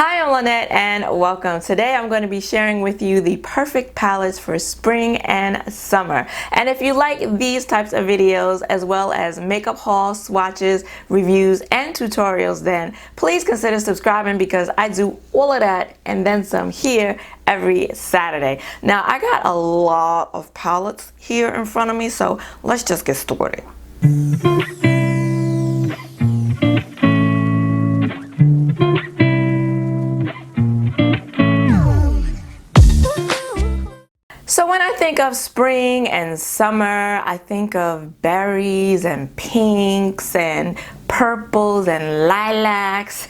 Hi, I'm Lynette and welcome. Today I'm going to be sharing with you the perfect palettes for spring and summer. And if you like these types of videos as well as makeup hauls, swatches, reviews, and tutorials, then please consider subscribing because I do all of that and then some here every Saturday. Now I got a lot of palettes here in front of me, so let's just get started. So when I think of spring and summer, I think of berries and pinks and purples and lilacs,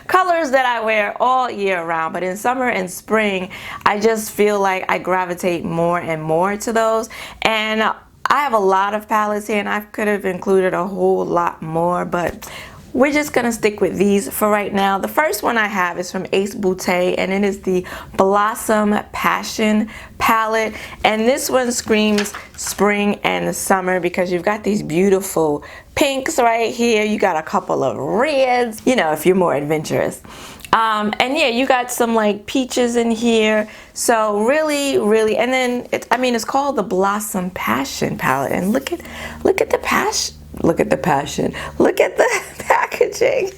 colors that I wear all year round. But in summer and spring, I just feel like I gravitate more and more to those. And I have a lot of palettes here and I could have included a whole lot more, but we're just gonna stick with these for right now. The first one I have is from Ace Beauté, and it is the Blossom Passion palette. And this one screams spring and summer because you've got these beautiful pinks right here. You got a couple of reds, you know, if you're more adventurous. And yeah, you got some like peaches in here. So really, and then it's called the Blossom Passion palette. And look at the passion. Look at the passion. Look at the packaging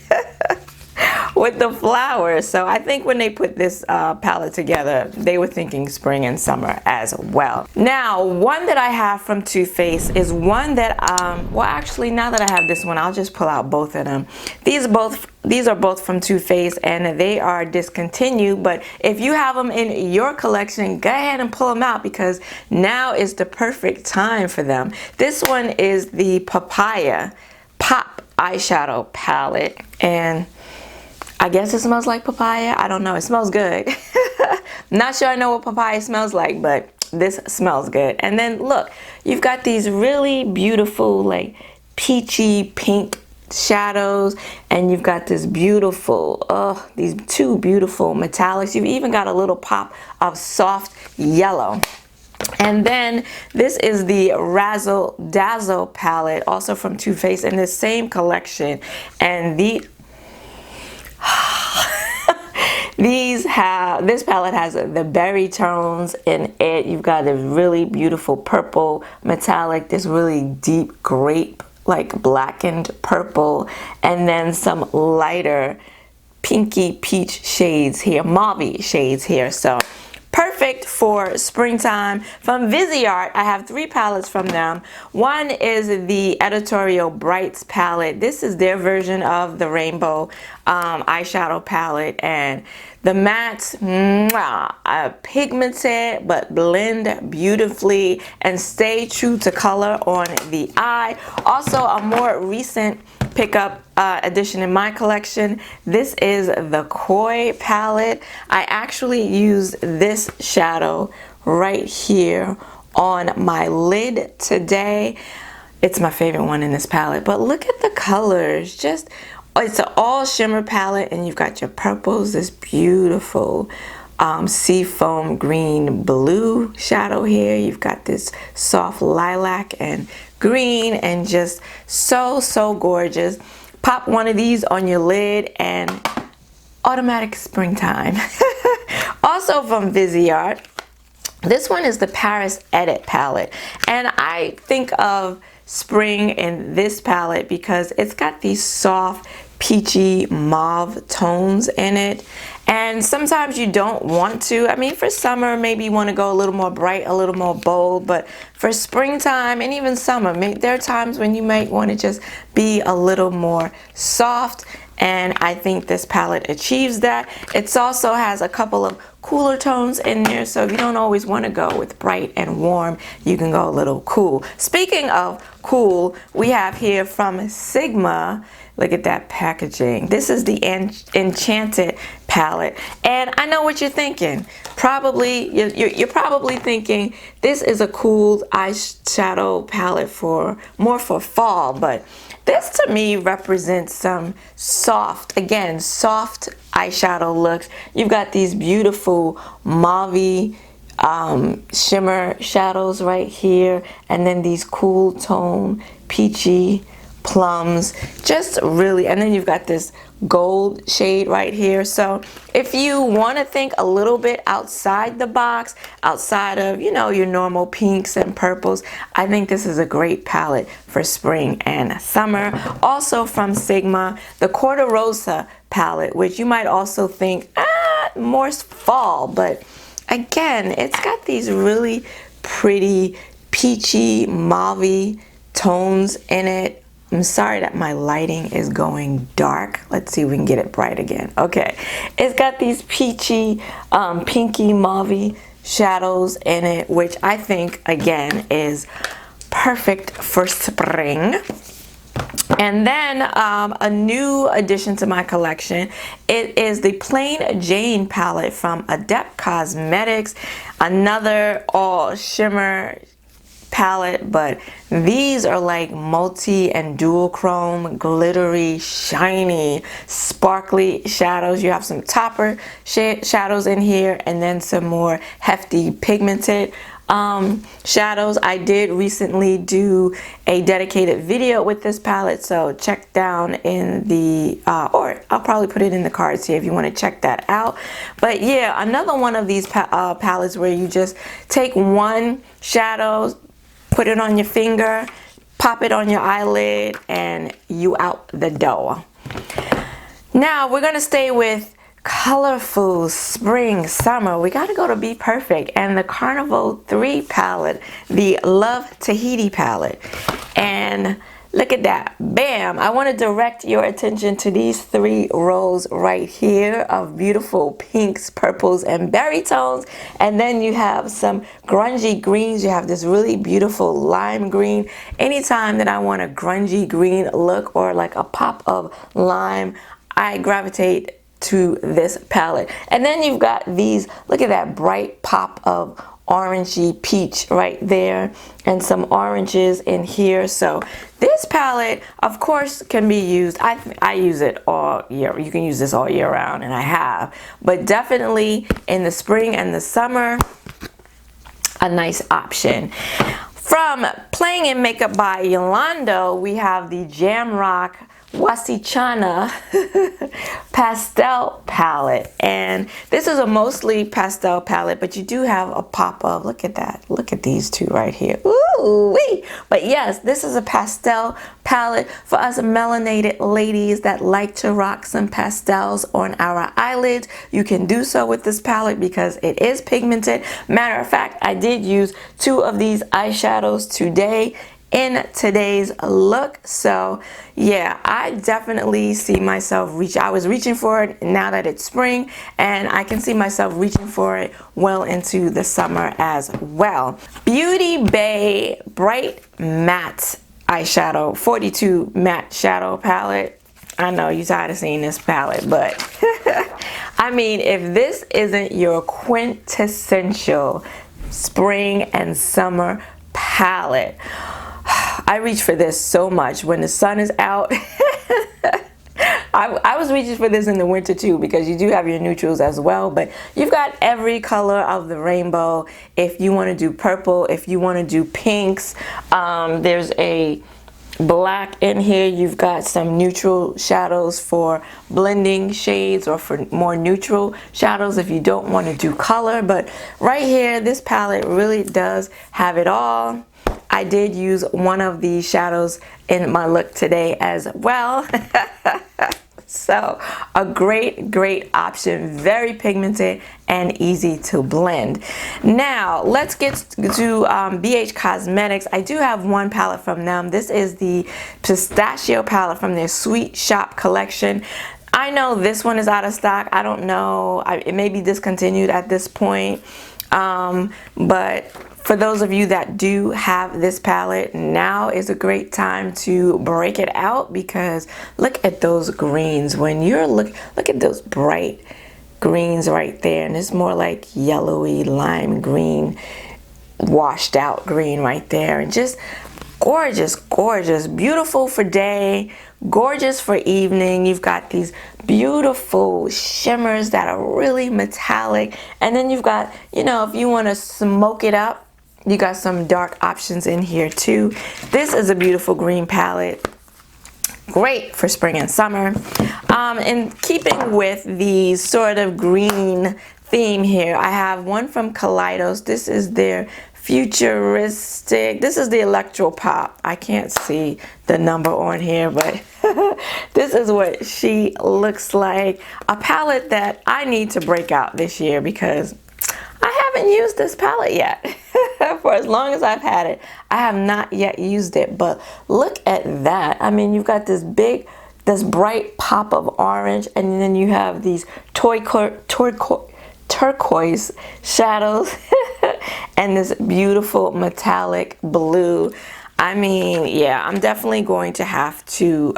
with the flowers. So I think when they put this palette together, they were thinking spring and summer as well. Now, one that I have from Too Faced is one that, well, actually, now that I have this one, I'll just pull out both of them. These are both from Too Faced and they are discontinued, but if you have them in your collection, go ahead and pull them out because now is the perfect time for them. This one is the Papaya Pop Eyeshadow palette, and I guess it smells like papaya. I don't know. It smells good. Not sure I know what papaya smells like, but this smells good. And then look, you've got these really beautiful like peachy pink shadows, and you've got this beautiful, these two beautiful metallics. You've even got a little pop of soft yellow. And then this is the Razzle Dazzle palette, also from Too Faced in this same collection. And this palette has the berry tones in it. You've got a really beautiful purple metallic, this really deep grape, like blackened purple, and then some lighter pinky peach shades here, mauve shades here. So perfect for springtime. From Viseart, I have 3 palettes from them. One is the Editorial Brights palette. This is their version of the rainbow eyeshadow palette, and the mattes are pigmented but blend beautifully and stay true to color on the eye. Also, a more recent pickup addition in my collection, this is the Koi palette. I actually use this shadow right here on my lid today. It's my favorite one in this palette, but look at the colors. Just, it's an all shimmer palette, and you've got your purples, this beautiful seafoam green blue shadow here. You've got this soft lilac and green, and just so gorgeous. Pop one of these on your lid and automatic springtime. Also from Viseart, this one is the Paris Edit palette, and I think of spring in this palette because it's got these soft peachy mauve tones in it. And sometimes you don't want to, for summer maybe you want to go a little more bright, a little more bold, but for springtime and even summer, there are times when you might want to just be a little more soft, and I think this palette achieves that. It also has a couple of cooler tones in there, so if you don't always want to go with bright and warm, you can go a little cool. Speaking of cool, we have here from Sigma, look at that packaging. This is the Enchanted palette, and I know what you're thinking. You're probably thinking this is a cool eyeshadow palette more for fall, but this to me represents some soft eyeshadow looks. You've got these beautiful mauve shimmer shadows right here, and then these cool tone peachy plums, just really. And then you've got this gold shade right here. So if you want to think a little bit outside the box, outside of, you know, your normal pinks and purples, I think this is a great palette for spring and summer. Also from Sigma, the Corta Rosa palette, which you might also think more fall, but again, it's got these really pretty peachy mauve tones in it. I'm sorry that my lighting is going dark. Let's see if we can get it bright again. Okay, it's got these peachy, pinky mauve shadows in it, which I think, again, is perfect for spring. And then a new addition to my collection, it is the Plain Jane palette from Adept Cosmetics, another all shimmer palette, but these are like multi and dual chrome, glittery, shiny, sparkly shadows. You have some topper shadows in here, and then some more hefty pigmented shadows. I did recently do a dedicated video with this palette, so check down in the or I'll probably put it in the cards here if you want to check that out. But yeah, another one of these palettes where you just take one shadow, put it on your finger, pop it on your eyelid, and you out the door. Now we're gonna stay with colorful spring, summer. We got to go to Be Perfect and the Carnival 3 palette, the Love Tahiti palette. And look at that, bam. I want to direct your attention to these 3 rows right here of beautiful pinks, purples, and berry tones. And then you have some grungy greens. You have this really beautiful lime green. Anytime that I want a grungy green look or like a pop of lime, I gravitate to this palette. And then you've got these, look at that bright pop of orangey peach right there, and some oranges in here. So this palette, of course, can be used. I use it all year. You can use this all year round, and I have. But definitely in the spring and the summer, a nice option. From Playing in Makeup by Yolanda, we have the Jamrock Wasichana pastel palette, and this is a mostly pastel palette, but you do have a pop of, look at that, look at these two right here. Ooh wee. But yes, this is a pastel palette for us melanated ladies that like to rock some pastels on our eyelids. You can do so with this palette because it is pigmented. Matter of fact, I did use 2 of these eyeshadows today in today's look. So yeah, I definitely see myself I was reaching for it now that it's spring, and I can see myself reaching for it well into the summer as well. Beauty Bay Bright Matte Eyeshadow 42 Matte Shadow Palette. I know you're tired of seeing this palette, but I mean, if this isn't your quintessential spring and summer palette, I reach for this so much when the sun is out. I was reaching for this in the winter too, because you do have your neutrals as well, but you've got every color of the rainbow. If you want to do purple, if you want to do pinks, there's a black in here. You've got some neutral shadows for blending shades or for more neutral shadows if you don't want to do color. But right here, this palette really does have it all. I did use one of these shadows in my look today as well. So a great option, very pigmented and easy to blend. Now let's get to BH Cosmetics. I do have one palette from them. This is the Pistachio palette from their Sweet Shop collection. I know this one is out of stock. I don't know, it may be discontinued at this point, but for those of you that do have this palette, now is a great time to break it out, because look at those greens. When you're look at those bright greens right there, and it's more like yellowy lime green, washed out green right there, and just gorgeous, beautiful for day, gorgeous for evening. You've got these beautiful shimmers that are really metallic, and then you've got, you know, if you want to smoke it up, you got some dark options in here too. This is a beautiful green palette. great for spring and summer. In keeping with the sort of green theme here, I have one from Kaleidos. This is their futuristic, this is the Electro Pop. I can't see the number on here, but this is what she looks like. A palette that I need to break out this year because I haven't used this palette yet. For as long as I've had it, I have not yet used it. But look at that. I mean, you've got this bright pop of orange, and then you have these turquoise shadows and this beautiful metallic blue. I mean, yeah, I'm definitely going to have to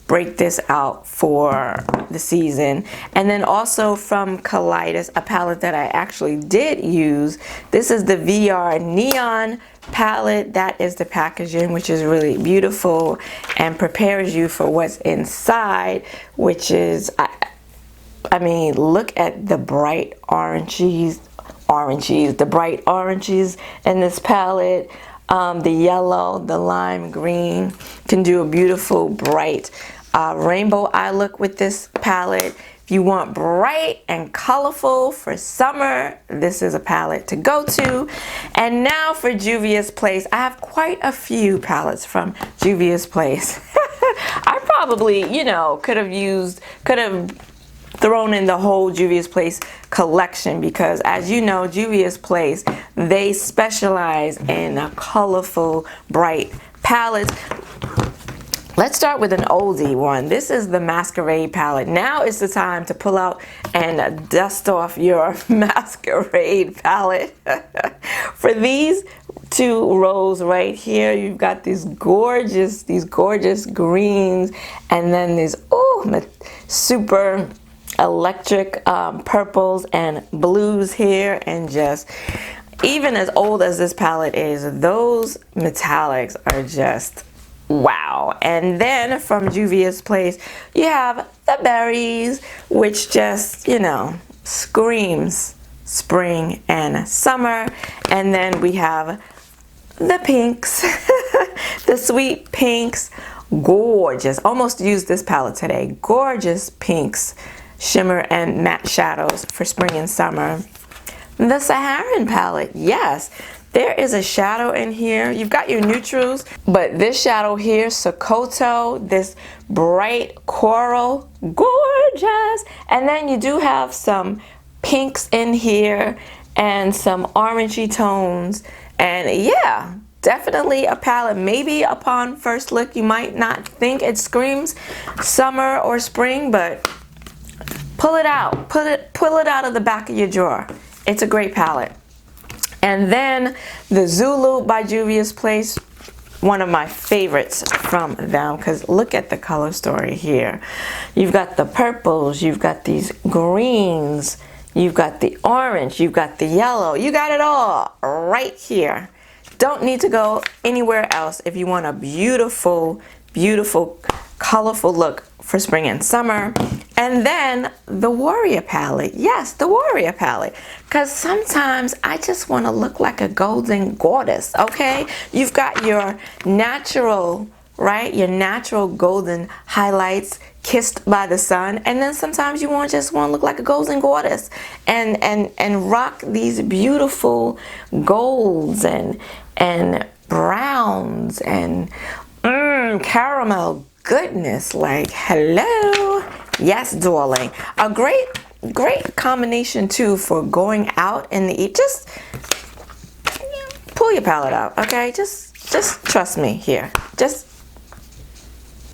break this out for the season. And then also from Kaleidos, a palette that I actually did use. This is the VR Neon palette. That is the packaging, which is really beautiful and prepares you for what's inside, which is, I mean, look at the bright oranges, the bright oranges in this palette. The yellow, the lime green can do a beautiful bright rainbow eye look with this palette. If you want bright and colorful for summer, this is a palette to go to. And now for Juvia's Place. I have quite a few palettes from Juvia's Place. I probably, you know, could have thrown in the whole Juvia's Place collection because, as you know, Juvia's Place, they specialize in colorful, bright palettes. Let's start with an oldie one. This is the Masquerade palette. Now is the time to pull out and dust off your Masquerade palette. For these two rows right here, you've got these gorgeous greens, and then these super electric purples and blues here, and just even as old as this palette is, those metallics are just wow. And then from Juvia's Place, you have the berries, which just, you know, screams spring and summer. And then we have the pinks, the sweet pinks, gorgeous. Almost used this palette today. Gorgeous pinks, shimmer and matte shadows for spring and summer. The Saharan palette, yes. There is a shadow in here. You've got your neutrals, but this shadow here, Sokoto, this bright coral, gorgeous. And then you do have some pinks in here and some orangey tones. And yeah, definitely a palette. Maybe upon first look, you might not think it screams summer or spring, but pull it out. Pull it out of the back of your drawer. It's a great palette. And then the Zulu by Juvia's Place, one of my favorites from them, because look at the color story here. You've got the purples, you've got these greens, you've got the orange, you've got the yellow, you got it all right here. Don't need to go anywhere else if you want a beautiful, beautiful, colorful look for spring and summer. And then the Warrior palette. Yes, the Warrior palette. Because sometimes I just want to look like a golden goddess, okay? You've got your natural, right? Your natural golden highlights kissed by the sun. And then sometimes you just want to look like a golden goddess and rock these beautiful golds and browns and caramel goodness, like hello. Yes, darling. A great combination too for going out in the eat. Just pull your palette out, okay? Just trust me here.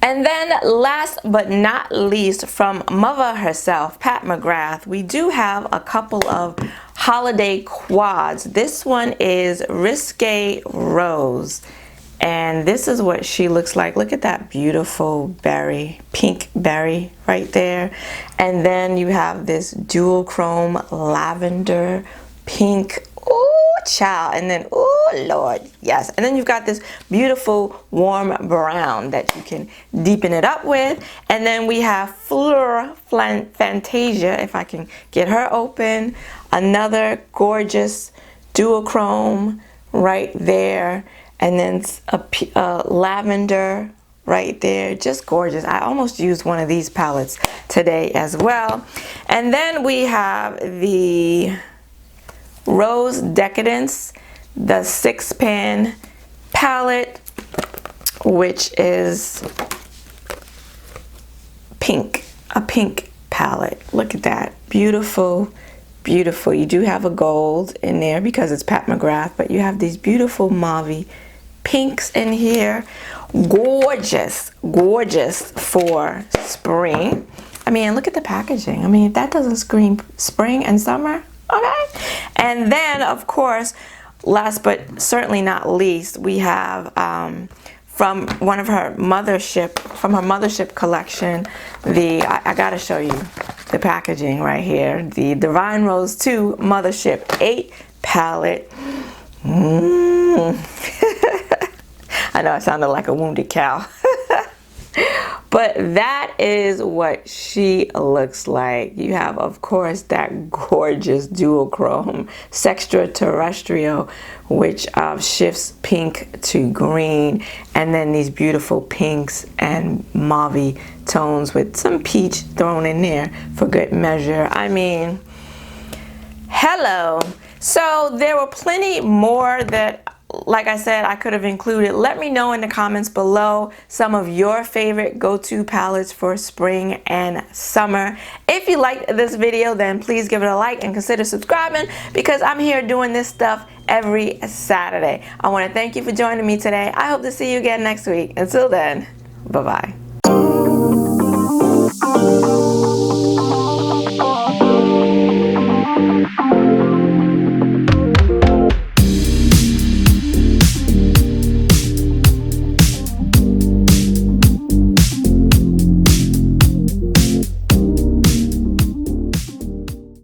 And then last but not least, from Mother herself, Pat McGrath, we do have a couple of holiday quads. This one is Risque Rose. And this is what she looks like. Look at that beautiful berry, pink berry right there. And then you have this dual chrome lavender pink. Oh, child. And then, oh, Lord, yes. And then you've got this beautiful warm brown that you can deepen it up with. And then we have Fleur Fantasia, if I can get her open. Another gorgeous dual chrome right there. And then a lavender right there. Just gorgeous. I almost used one of these palettes today as well. And then we have the Rose Decadence, the 6-pan palette, which is pink, a pink palette. Look at that. Beautiful, beautiful. You do have a gold in there because it's Pat McGrath, but you have these beautiful mauve pinks in here. Gorgeous, gorgeous for spring. I mean, look at the packaging. I mean, if that doesn't scream spring and summer, okay. And then, of course, last but certainly not least, we have from one of her mothership collection, I gotta show you the packaging right here, the Divine Rose 2 Mothership 8 palette. I know I sounded like a wounded cow. But that is what she looks like. You have, of course, that gorgeous duochrome Sextra Terrestrial, which shifts pink to green, and then these beautiful pinks and mauve tones with some peach thrown in there for good measure. I mean, hello. So there were plenty more that, like I said, I could have included. Let me know in the comments below some of your favorite go-to palettes for spring and summer. If you liked this video, then please give it a like and consider subscribing, because I'm here doing this stuff every Saturday. I want to thank you for joining me today. I hope to see you again next week. Until then, bye-bye.